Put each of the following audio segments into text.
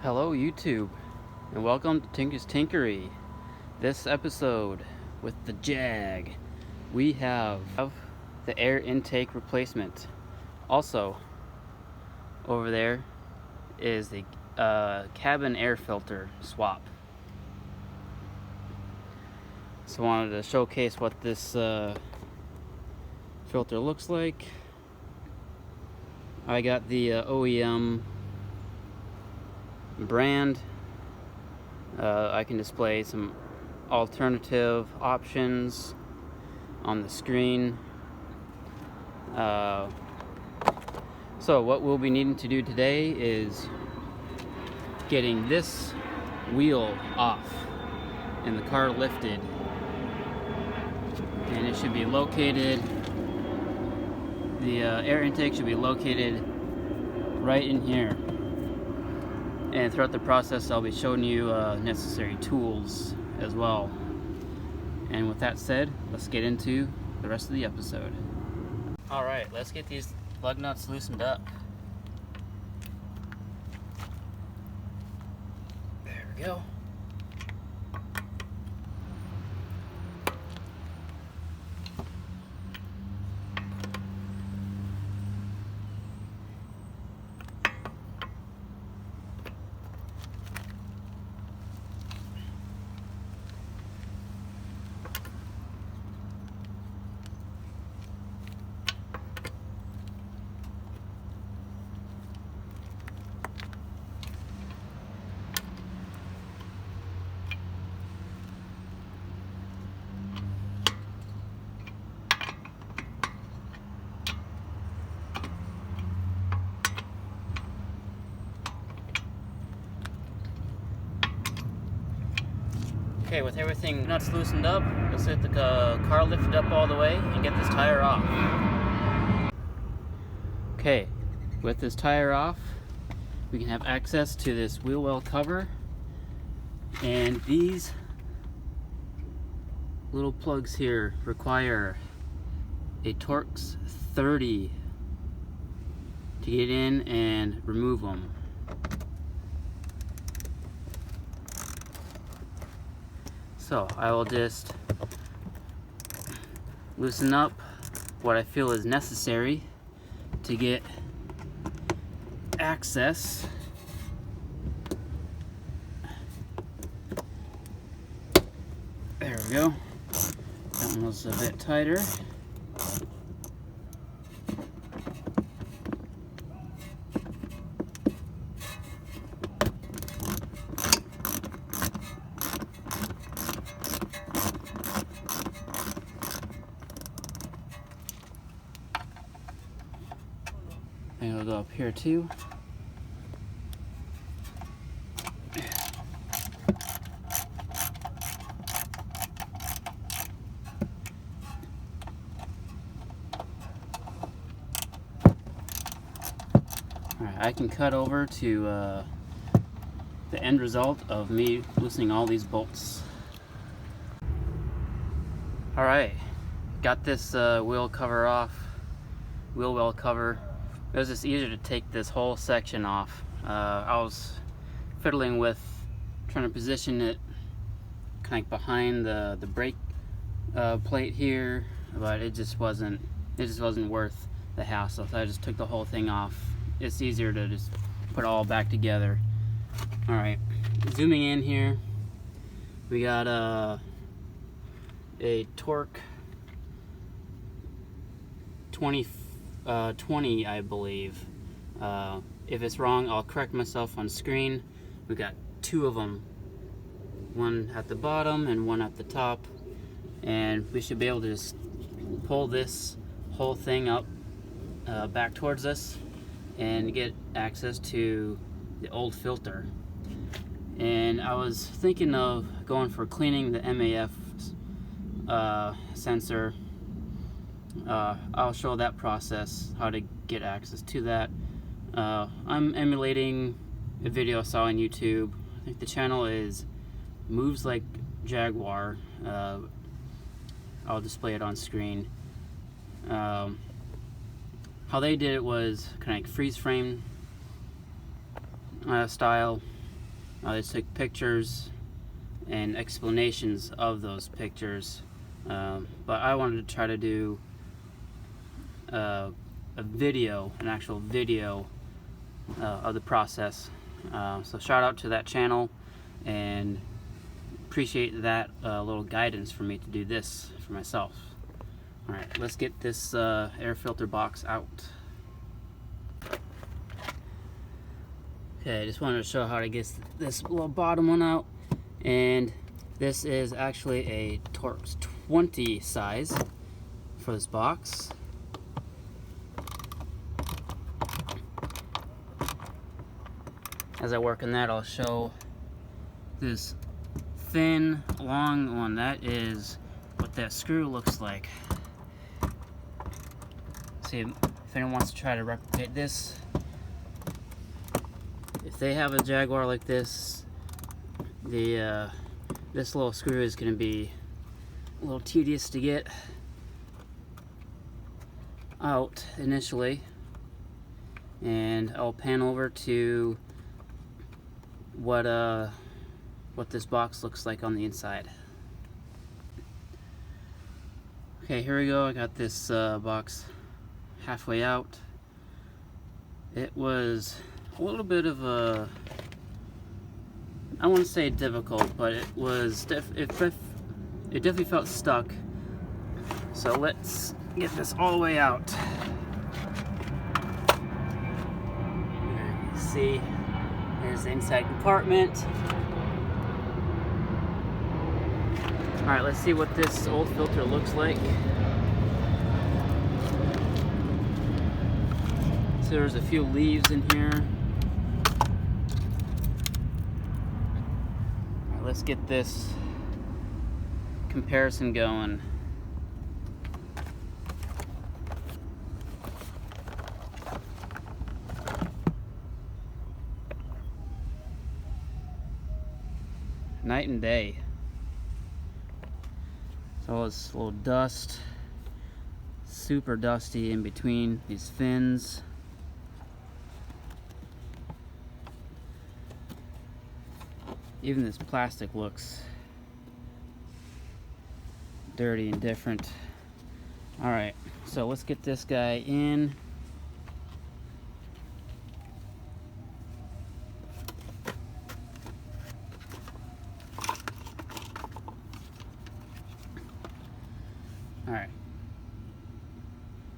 Hello YouTube, and welcome to Tinker's Tinkery. This episode with the Jag, we have the air intake replacement. Also, over there is the cabin air filter swap. So I wanted to showcase what this filter looks like. I got the OEM brand. I can display some alternative options on the screen. So what we'll be needing to do today is getting this wheel off and the car lifted, and it should be located, the air intake should be located right in here. And throughout the process, I'll be showing you necessary tools as well. And with that said, let's get into the rest of the episode. Alright, let's get these lug nuts loosened up. There we go. Okay, with everything nuts loosened up, let's get the car lifted up all the way and get this tire off. Okay, with this tire off, we can have access to this wheel well cover, and these little plugs here require a Torx 30 to get in and remove them. So I will just loosen up what I feel is necessary to get access. There we go. That one was a bit tighter. And it'll go up here too. Alright, I can cut over to the end result of me loosening all these bolts. Alright, got this wheel cover off, wheel well cover. It was just easier to take this whole section off. I was fiddling with trying to position it kind of behind the brake plate here, but it just wasn't worth the hassle. So I just took the whole thing off. It's easier to just put it all back together. All right, zooming in here, we got a Torque 20, I believe. If it's wrong, I'll correct myself on screen. We got two of them, one at the bottom and one at the top, and we should be able to just pull this whole thing up back towards us and get access to the old filter. And I was thinking of going for cleaning the MAF sensor. I'll show that process, how to get access to that. I'm emulating a video I saw on YouTube. I think the channel is Moves Like Jaguar. I'll display it on screen. How they did it was kind of like freeze frame style. They took pictures and explanations of those pictures, but I wanted to try to do a video, an actual video of the process. So shout out to that channel, and appreciate that little guidance for me to do this for myself. Alright, let's get this air filter box out. Okay, I just wanted to show how to get this little bottom one out. And this is actually a Torx 20 size for this box. As I work on that, I'll show this thin, long one. That is what that screw looks like. See, if anyone wants to try to replicate this, if they have a Jaguar like this, this little screw is going to be a little tedious to get out initially, and I'll pan over to what this box looks like on the inside. Okay, here we go. I got this box halfway out. It was a little bit of a, I wouldn't say difficult, but it was it definitely felt stuck. So let's get this all the way out. You see, here's the inside compartment. All right, let's see what this old filter looks like. So there's a few leaves in here. All right, let's get this comparison going. Night and day. So this little dust, super dusty in between these fins. Even this plastic looks dirty and different. All right, so let's get this guy in. All right,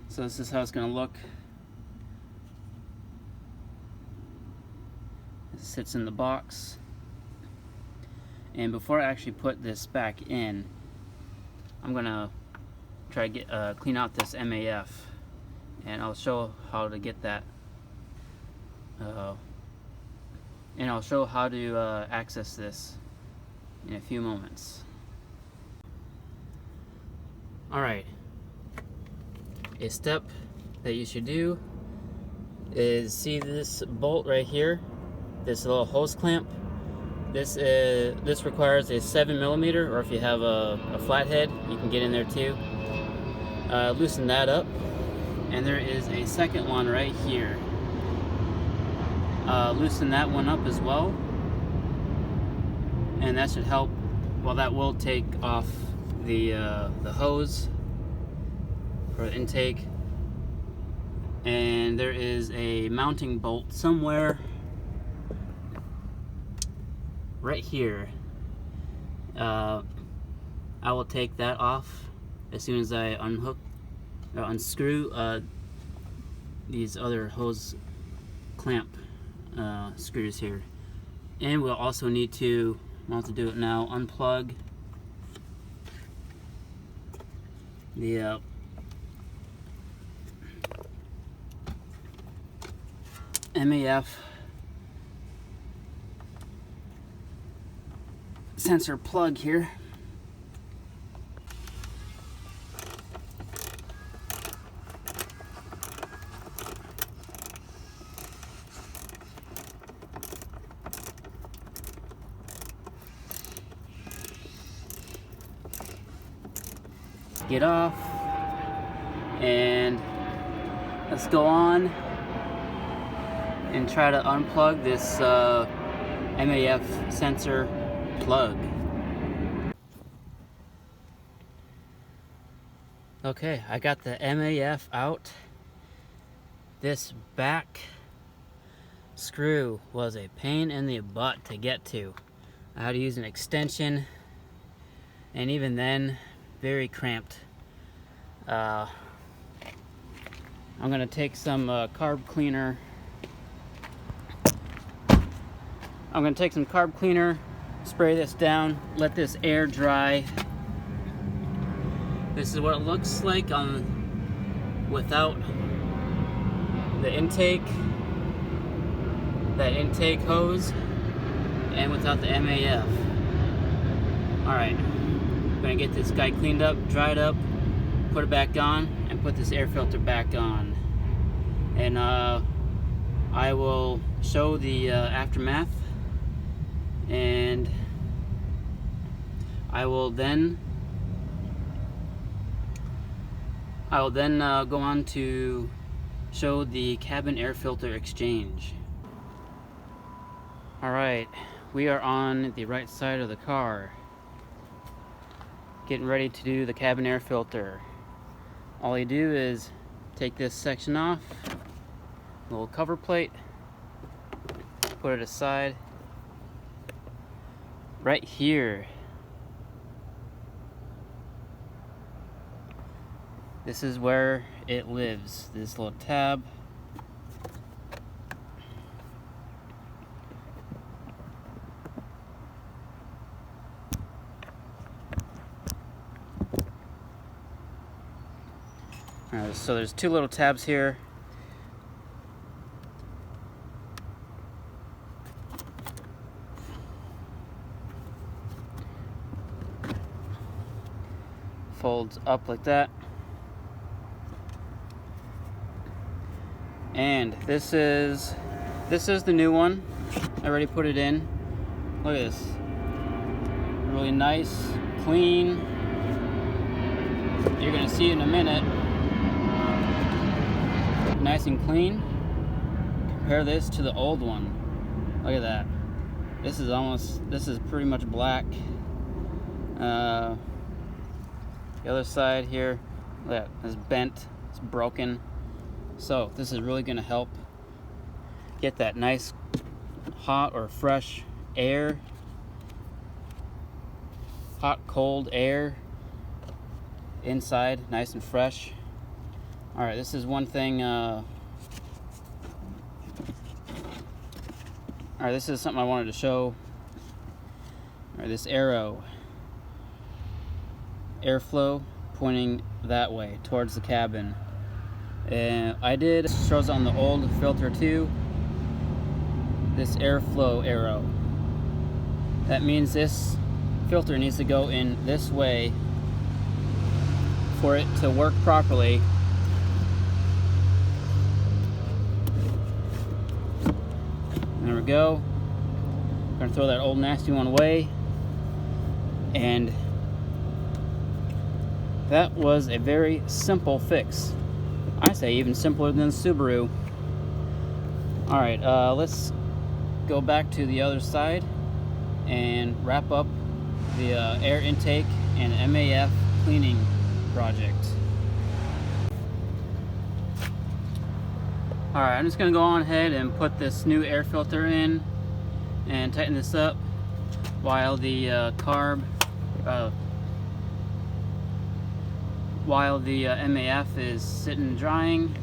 so this is how it's going to look. It sits in the box. And before I actually put this back in, I'm gonna try to get clean out this MAF, and I'll show how to get that, and I'll show how to access this in a few moments. Alright, a step that you should do is, see this bolt right here, this little hose clamp. This requires a 7mm, or if you have a flathead, you can get in there too. Loosen that up, and there is a second one right here. Loosen that one up as well, and that should help. Well, that will take off the hose for the intake. And there is a mounting bolt somewhere right here. I will take that off as soon as I unscrew these other hose clamp screws here. And we'll also need to, I'll have to do it now, unplug the MAF sensor plug here. Get off, and let's go on and try to unplug this MAF sensor plug. Okay, I got the MAF out. This back screw was a pain in the butt to get to. I had to use an extension, and even then, very cramped. I'm gonna take some carb cleaner. I'm gonna take some carb cleaner, spray this down, let this air dry. This is what it looks like without the intake, that intake hose, and without the MAF. Alright, I'm gonna get this guy cleaned up, dried up, put it back on, and put this air filter back on. And I will show the aftermath, and I will then go on to show the cabin air filter exchange. Alright, we are on the right side of the car, getting ready to do the cabin air filter. All you do is take this section off, little cover plate, put it aside. Right here, this is where it lives, this little tab. Alright, so there's two little tabs here. Folds up like that. And this is the new one. I already put it in. Look at this. Really nice, clean. You're gonna see it in a minute. Nice and clean. Compare this to the old one. Look at that. This is pretty much black. The other side here, look at that, it's bent, it's broken. So this is really gonna help get that nice hot or fresh air, hot, cold air inside, nice and fresh. All right, this is one thing. All right, this is something I wanted to show. All right, this arrow, airflow pointing that way towards the cabin. And I did, shows on the old filter too, this airflow arrow. That means this filter needs to go in this way for it to work properly. There we go. I'm gonna throw that old nasty one away. And that was a very simple fix. I say even simpler than Subaru. Alright, let's go back to the other side and wrap up the air intake and MAF cleaning project. Alright, I'm just going to go on ahead and put this new air filter in and tighten this up while the MAF is sitting drying.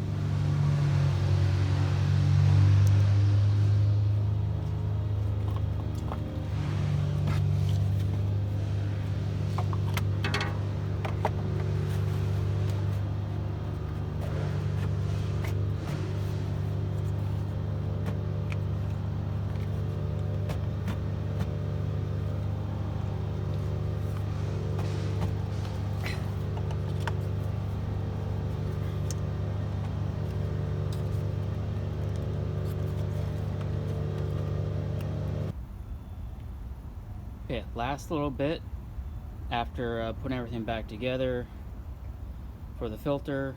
Okay, last little bit after putting everything back together for the filter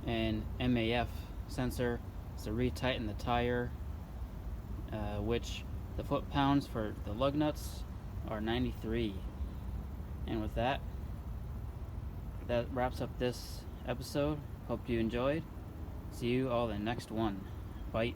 and MAF sensor is to retighten the tire, which The foot-pounds for the lug nuts are 93. And with that, that wraps up this episode. Hope you enjoyed. See you all in the next one. Bye.